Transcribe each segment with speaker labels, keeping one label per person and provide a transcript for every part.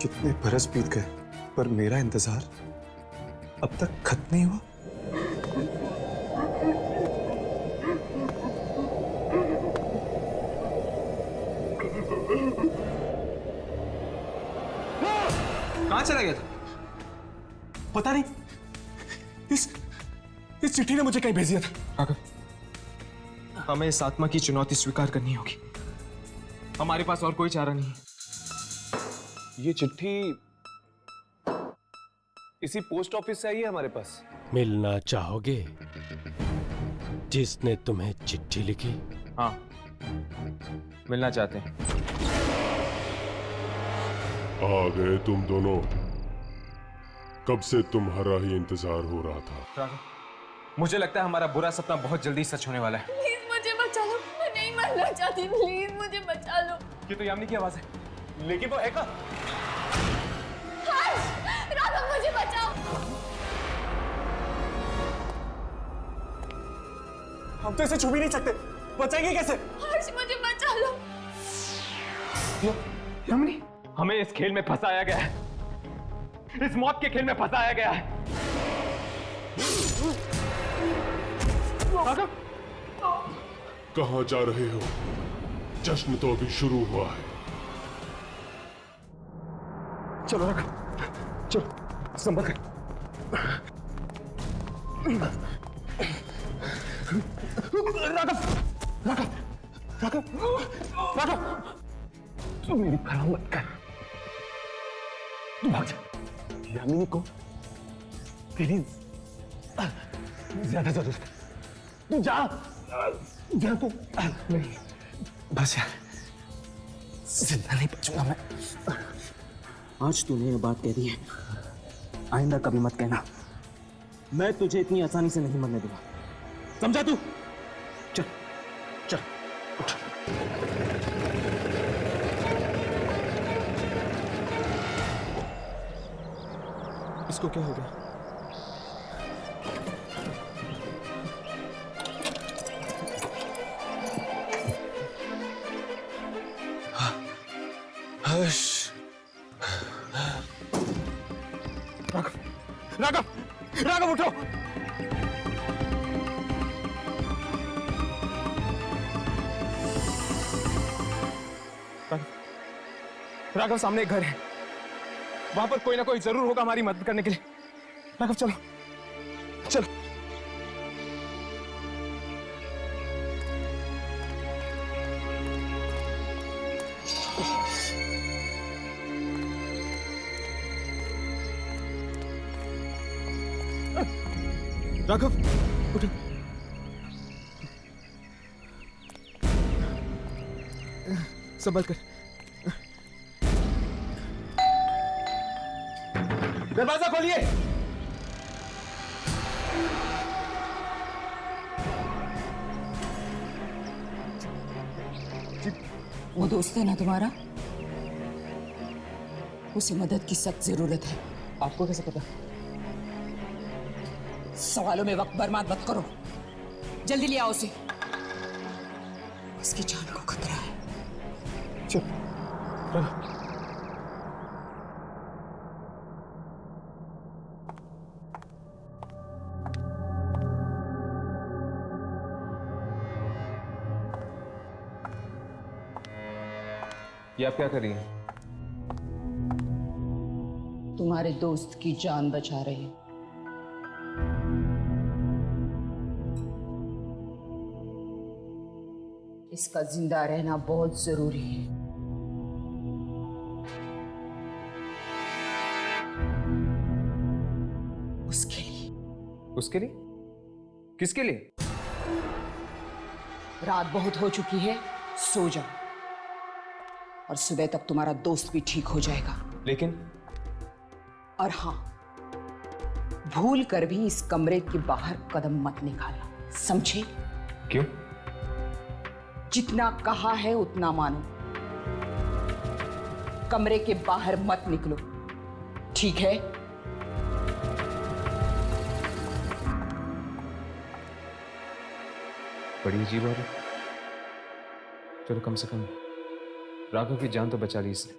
Speaker 1: कितने बरस बीत गए पर मेरा इंतजार अब तक खत्म नहीं हुआ।
Speaker 2: कहां चला गया था?
Speaker 1: पता नहीं, इस चिट्ठी ने मुझे कहीं भेज दिया था।
Speaker 2: राघव, हमें इस आत्मा की चुनौती स्वीकार करनी होगी। हमारे पास और कोई चारा नहीं है।
Speaker 3: ये चिट्ठी इसी पोस्ट ऑफिस से आई है हमारे पास।
Speaker 4: मिलना चाहोगे जिसने तुम्हें चिट्ठी लिखी?
Speaker 2: हाँ, मिलना चाहते हैं।
Speaker 5: आ गए तुम दोनों। कब से तुम्हारा ही इंतजार हो रहा था।
Speaker 2: राघव, मुझे लगता है हमारा बुरा सपना बहुत जल्दी सच होने वाला है।
Speaker 6: प्लीज मुझे बचा लो, मैं नहीं मरना चाहती, प्लीज मुझे बचा लो।
Speaker 2: ये तो यामिनी की आवाज है, लेकिन वो है कहाँ?
Speaker 6: हर्ष, राघव मुझे बचाओ।
Speaker 1: हम तो इसे छू भी नहीं सकते, बचाएंगे कैसे?
Speaker 6: हर्ष मुझे बचा लो।
Speaker 2: यामिनी, हमें इस खेल में फंसाया गया है, इस मौत के खेल में फंसाया गया है। राघव,
Speaker 5: कहां जा रहे हो? जश्न तो अभी शुरू हुआ है।
Speaker 1: चलो राघव, चलो संभल कर। राघव, राघव, राघव, राघव, तू मेरी परवाह मत कर, तू भाग जा। यामिनी को तेरी ज्यादा जरूरत है, तू जा, जा तू। नहीं, बस यार, जिंदा नहीं बचूंगा मैं।
Speaker 7: आज तूने ये बात कह दी है, आइंदा कभी मत कहना। मैं तुझे इतनी आसानी से नहीं मरने दूंगा, समझा तू? चल चल उठ।
Speaker 1: इसको क्या हो गया? हर्ष, राघव, राघव, राघव उठो।
Speaker 2: राघव, सामने एक घर है, वहां पर कोई ना कोई जरूर होगा हमारी मदद करने के लिए। राघव चलो, चलो।
Speaker 1: राघव उठो। संभल कर।
Speaker 2: दरवाजा खोलिए।
Speaker 8: वो दोस्त है ना तुम्हारा, उसे मदद की सख्त जरूरत है।
Speaker 2: आपको कैसे पता?
Speaker 8: सवालों में वक्त बर्बाद मत करो, जल्दी ले आओ उसे, उसकी जान को खतरा है।
Speaker 1: चल,
Speaker 2: ये आप क्या कर रही हैं?
Speaker 8: तुम्हारे दोस्त की जान बचा रही हूं। इसका जिंदा रहना बहुत जरूरी है। उसके लिए।
Speaker 2: उसके लिए? किसके लिए?
Speaker 8: रात बहुत हो चुकी है, सो जाओ और सुबह तक तुम्हारा दोस्त भी ठीक हो जाएगा।
Speaker 2: लेकिन
Speaker 8: और हां, भूल कर भी इस कमरे के बाहर कदम मत निकालना, समझे?
Speaker 2: क्यों?
Speaker 8: जितना कहा है उतना मानो, कमरे के बाहर मत निकलो, ठीक है?
Speaker 2: बड़ी अजीब बात है। चलो, कम से कम राघव की जान तो बचा ली इसने।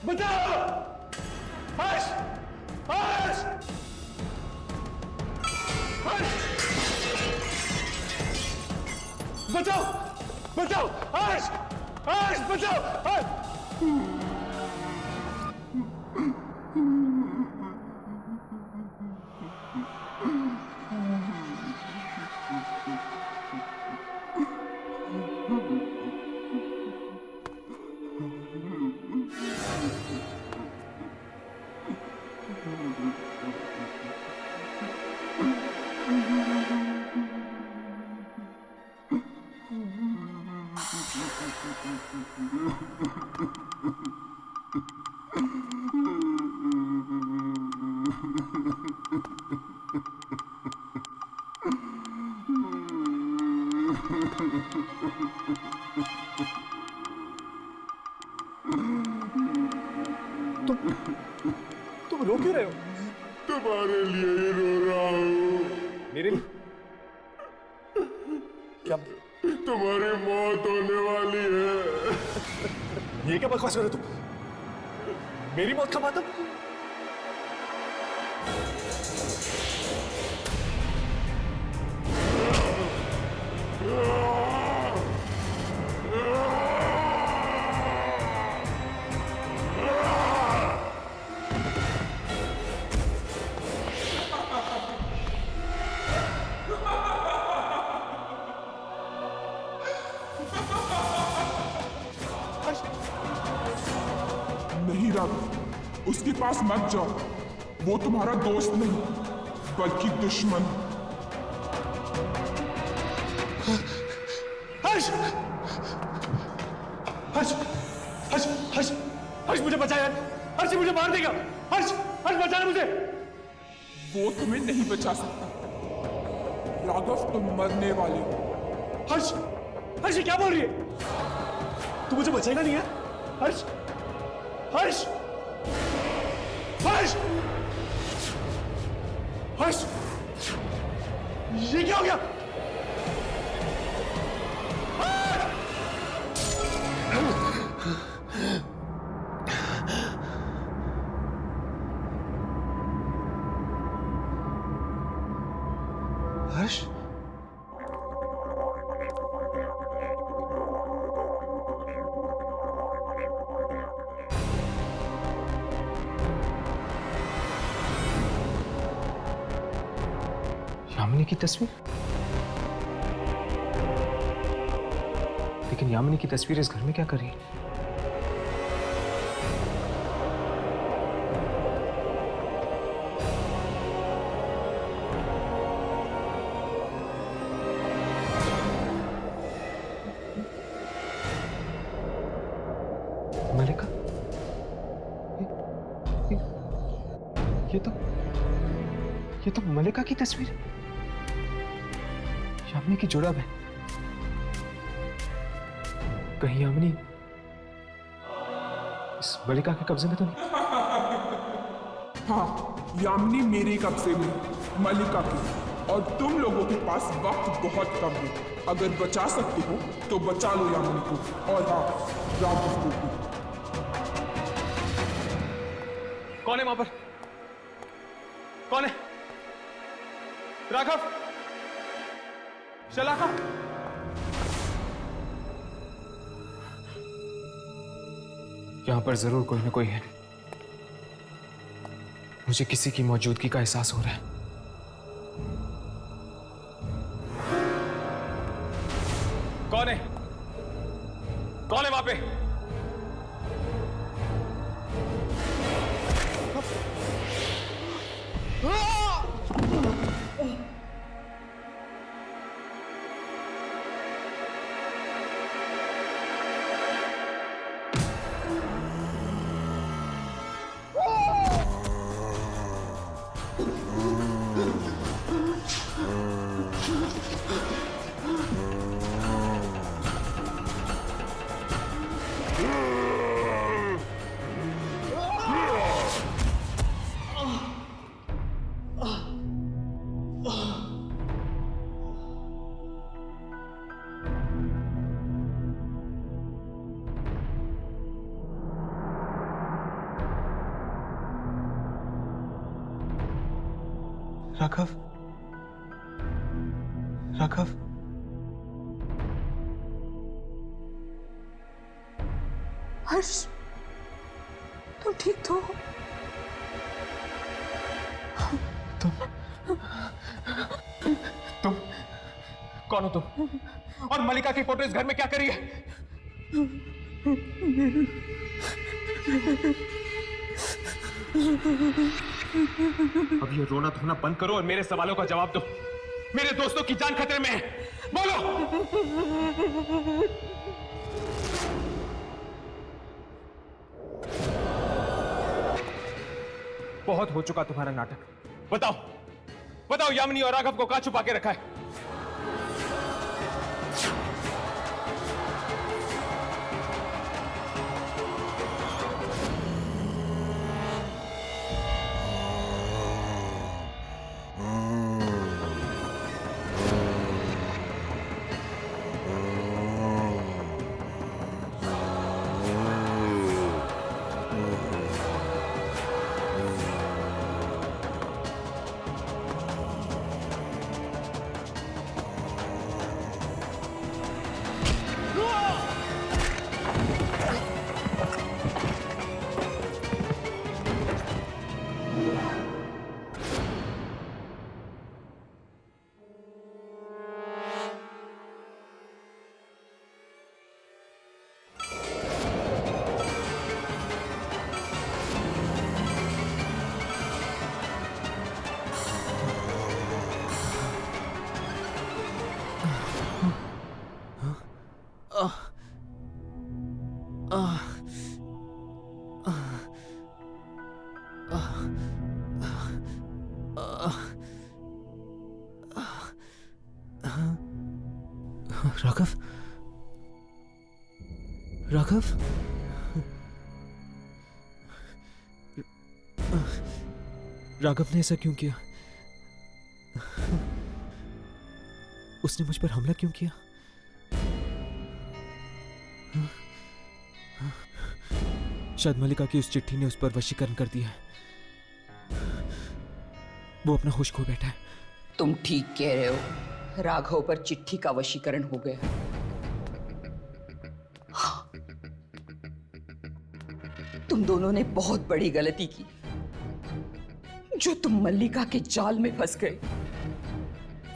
Speaker 1: बचाओ! हर्ष! हर्ष! हर्ष! बचाओ! बचाओ! हर्ष! हर्ष! बचाओ! हर्ष!
Speaker 2: तुम रो क्यों रहे हो?
Speaker 5: तुम्हारे लिए ही रो रहा हूँ।
Speaker 2: मेरे लिए? क्या?
Speaker 5: तुम्हारी मौत होने वाली है।
Speaker 2: ये क्या बकवास कर रहे हो तुम? मेरी मौत का मतलब?
Speaker 9: नहीं राघव, उसके पास मत जाओ। वो तुम्हारा दोस्त नहीं बल्कि दुश्मन।
Speaker 1: हर्ष! हर्ष! हर्ष! हर्ष! हर्ष मुझे बचा यार! हर्ष मुझे मार देगा! हर्ष! हर्ष बचाना मुझे!
Speaker 9: वो तुम्हें नहीं बचा सकता राघव, तुम मरने वाले हो।
Speaker 1: हर्ष! हर्ष ये क्या बोल रही है? तू मुझे बचाएगा नहीं है? हर्ष! हर्ष! हर्ष! हर्ष! ये क्या हो गया? हर्ष?
Speaker 2: यामिनी की तस्वीर? लेकिन यामिनी की तस्वीर इस घर में क्या कर रही है? मलिका? ये तो मलिका की तस्वीर है। यामिनी की जुड़ाव है। कहीं यामिनी इस मलिका के कब्जे में तो नहीं?
Speaker 9: हाँ, यामिनी मेरे कब्जे में, मलिका की। और तुम लोगों के पास वक्त बहुत कम है। अगर बचा सकते हो तो बचा लो यामिनी को, और हाँ, राघव को भी।
Speaker 2: कौन है वहां पर? कौन है? राघव? शलाका? यहां पर जरूर कोई ना कोई है। मुझे किसी की मौजूदगी का एहसास हो रहा है। कौन है? कौन है वहां पे? राघव, राघव,
Speaker 8: हर्ष, तुम ठीक तो हो?
Speaker 2: तुम कौन हो तुम? और मलिका की फोटो इस घर में क्या करी है? अब ये रोना धोना बंद करो और मेरे सवालों का जवाब दो। मेरे दोस्तों की जान खतरे में है, बोलो। बहुत हो चुका तुम्हारा नाटक। बताओ, बताओ यामिनी और राघव को कहां छुपा के रखा है?
Speaker 7: राघव, राघव, राघव ने ऐसा क्यों किया? उसने मुझ पर हमला क्यों किया? शायद मलिका की उस चिट्ठी ने उस पर वशीकरण कर दिया है। वो अपना होश खो बैठा है।
Speaker 8: तुम ठीक कह रहे हो, राघव पर चिट्ठी का वशीकरण हो गया। हाँ, तुम दोनों ने बहुत बड़ी गलती की जो तुम मल्लिका के जाल में फंस गए।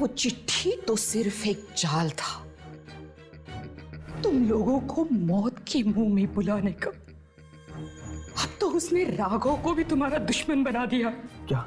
Speaker 8: वो चिट्ठी तो सिर्फ एक जाल था, तुम लोगों को मौत के मुंह में बुलाने का। अब तो उसने राघव को भी तुम्हारा दुश्मन बना दिया।
Speaker 2: क्या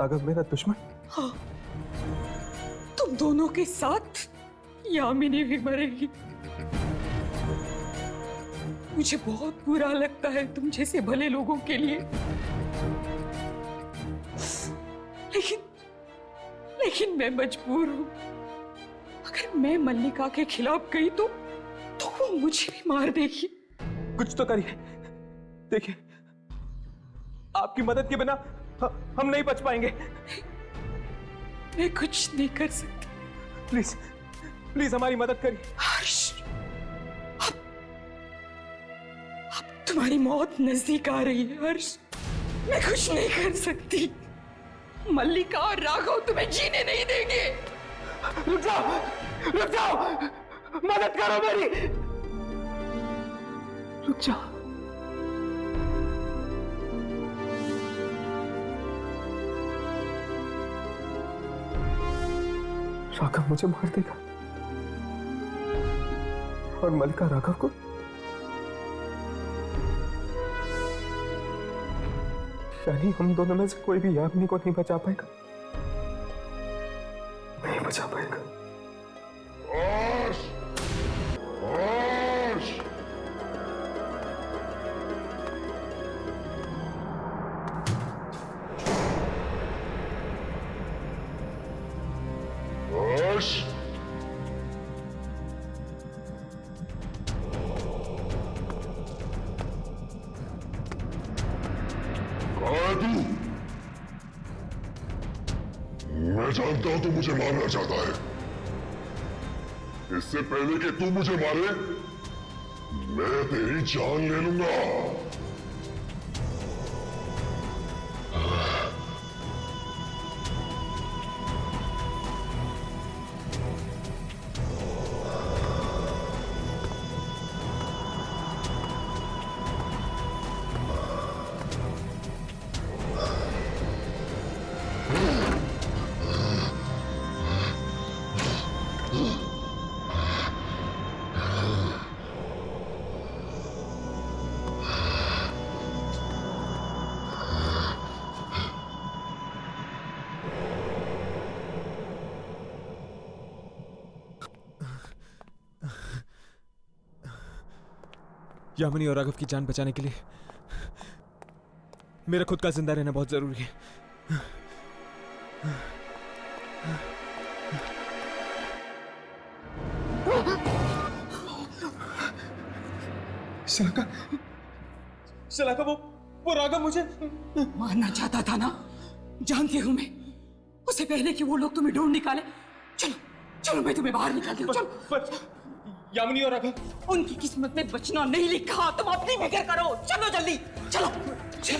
Speaker 2: राघव मेरा दुश्मन?
Speaker 8: हाँ, तुम दोनों के साथ यामिनी भी मरेगी। मुझे बहुत बुरा लगता है तुम जैसे भले लोगों के लिए, लेकिन मैं मजबूर हूं। अगर मैं मल्लिका के खिलाफ गई तो वो मुझे भी मार देगी।
Speaker 2: कुछ तो करिए। देखिए, आपकी मदद के बिना हम नहीं बच पाएंगे।
Speaker 8: मैं कुछ नहीं कर सकती।
Speaker 2: प्लीज, प्लीज हमारी मदद करिए।
Speaker 8: हर्ष, अब तुम्हारी मौत नजदीक आ रही है। हर्ष, मैं कुछ नहीं कर सकती। मल्लिका और राघव तुम्हें जीने नहीं देंगे।
Speaker 2: रुक जाओ, रुक जाओ, मदद करो मेरी। रुक जाओ। राघव मुझे मार देगा और मल्लिका राघव को। यानी हम दोनों में से कोई भी यामिनी को नहीं बचा पाएगा, नहीं बचा पाएगा।
Speaker 5: मैं जानता हूं तू मुझे मारना चाहता है। इससे पहले कि तू मुझे मारे, मैं तेरी जान ले लूंगा।
Speaker 2: यामिनी और राघव की जान बचाने के लिए मेरा खुद का जिंदा रहना बहुत जरूरी है। शलाका वो राघव मुझे
Speaker 8: मारना चाहता था ना, जानती हूं मैं। उसे पहले कि वो लोग तुम्हें ढूंढ निकाले। चलो चलो, मैं तुम्हें बाहर निकालती हूँ। चलो।
Speaker 2: पर यामिनी और राघव,
Speaker 8: उनकी किस्मत में बचना नहीं लिखा, तुम अपनी फिक्र करो। चलो जल्दी, चलो चलो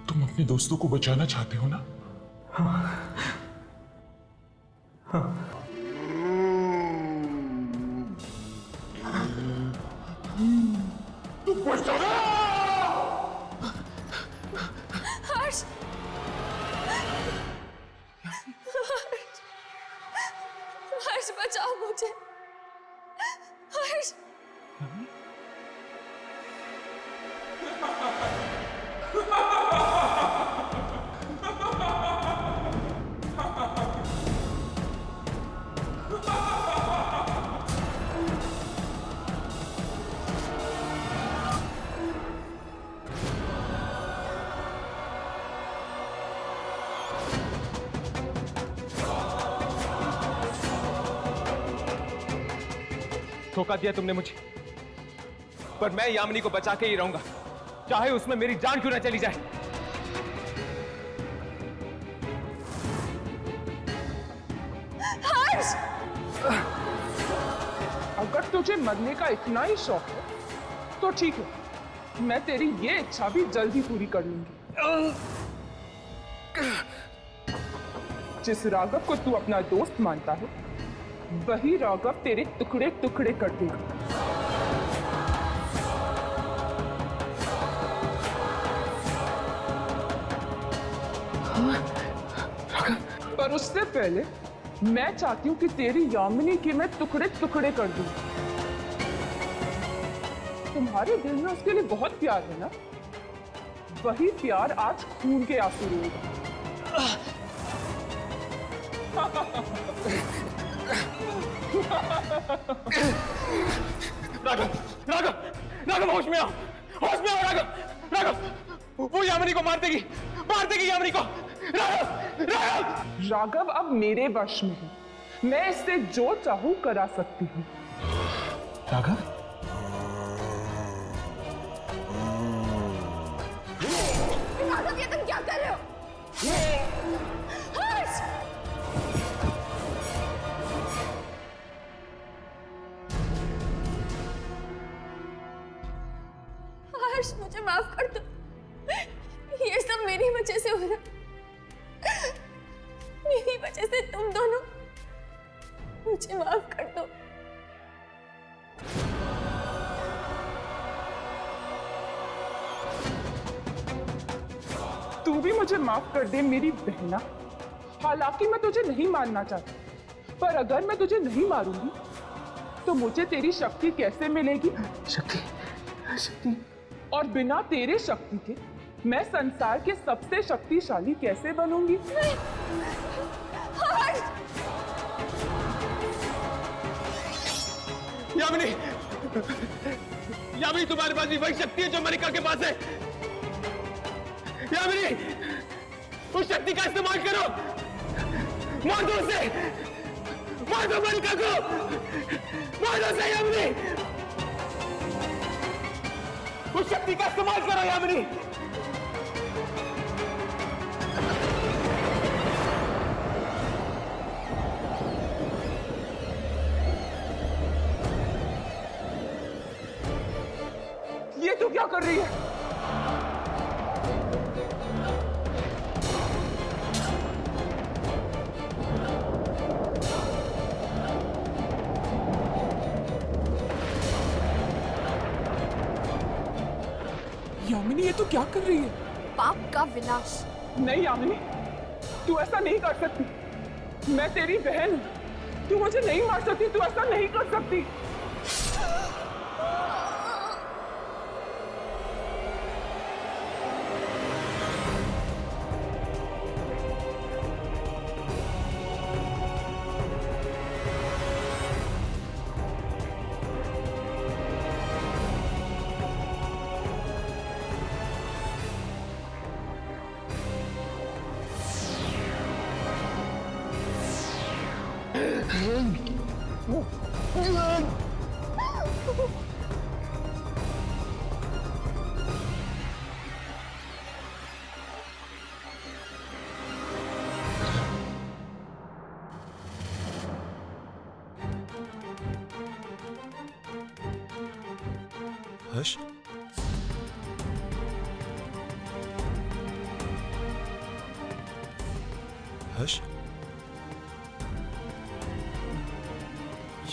Speaker 9: तुम अपने दोस्तों को बचाना चाहते हो ना?
Speaker 6: हर्ष, हर्ष बचाओ मुझे। हर्ष,
Speaker 2: धोखा दिया तुमने मुझे, पर मैं यामिनी को बचा के ही रहूंगा, चाहे उसमें मेरी जान क्यों ना चली जाए।
Speaker 6: हर्ष,
Speaker 9: अगर तुझे मरने का इतना ही शौक है तो ठीक है, मैं तेरी ये इच्छा भी जल्दी पूरी कर लूंगी। जिस राघव को तू अपना दोस्त मानता है, वही राघव तेरे टुकड़े टुकड़े कर देगा। पर उससे पहले मैं चाहती हूं कि तेरी यामिनी के मैं टुकड़े टुकड़े कर दूं। तुम्हारे दिल में उसके लिए बहुत प्यार है ना? वही प्यार आज खून के आंसू रोएगा।
Speaker 2: राघव, राघव, राघव, होश में आओ, होश में आओ राघव, राघव, वो यामिनी को मार देगी यामिनी को। राघव, राघव,
Speaker 9: राघव अब मेरे वश में है, मैं इससे जो चाहूं करा सकती हूँ।
Speaker 2: राघव,
Speaker 6: राघव, ये तुम क्या कर रहे हो? हर्ष, हर्ष, मुझे माफ कर दो। ये सब मेरी वजह से हो रहा है। मेरी वजह से तुम दोनों, मुझे माफ कर दो।
Speaker 9: तू भी मुझे माफ कर दे मेरी बहना। हालांकि मैं तुझे नहीं मारना चाहती, पर अगर मैं तुझे नहीं मारूंगी तो मुझे तेरी शक्ति कैसे मिलेगी? शक्ति और बिना तेरे शक्ति के मैं संसार के सबसे शक्तिशाली कैसे बनूंगी?
Speaker 2: यामिनी, यामिनी, तुम्हारे पास भी वही शक्ति है जो मलिका के पास है। यामिनी, उस शक्ति का इस्तेमाल करो, मार दो उसे, मार दो मलिका को, मार दो उसे यामिनी, उस शक्ति का इस्तेमाल करो यामिनी।
Speaker 9: ये तू क्या कर रही है? यामिनी, ये तू क्या कर रही है?
Speaker 6: पाप का विनाश।
Speaker 9: नहीं यामिनी, तू ऐसा नहीं कर सकती। मैं तेरी बहन हूं, तू मुझे नहीं मार सकती, तू ऐसा नहीं कर सकती।
Speaker 4: हर्ष, हर्ष,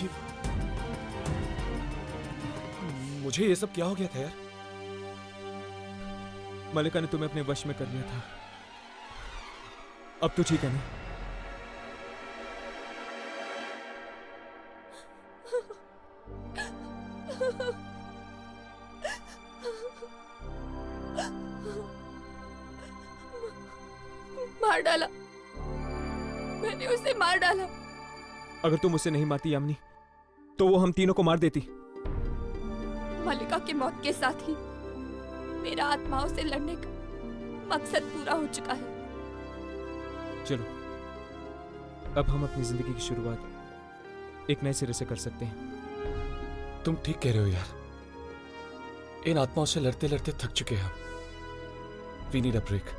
Speaker 4: ये मुझे ये सब क्या हो गया था यार?
Speaker 2: मलिका ने तुम्हें अपने वश में कर लिया था। अब तो ठीक है ना?
Speaker 6: मार डाला, मैंने उसे मार डाला।
Speaker 2: अगर तुम उसे नहीं मारती यामिनी, तो वो हम तीनों को मार देती।
Speaker 6: मलिका की मौत के साथ ही मेरा आत्माओं से लड़ने का मकसद पूरा हो चुका है।
Speaker 2: चलो, अब हम अपनी जिंदगी की शुरुआत एक नए सिरे से कर सकते हैं।
Speaker 4: तुम ठीक कह रहे हो यार। इन आत्माओं से लड़ते लड़ते थक चुके हैं हम। We need a break.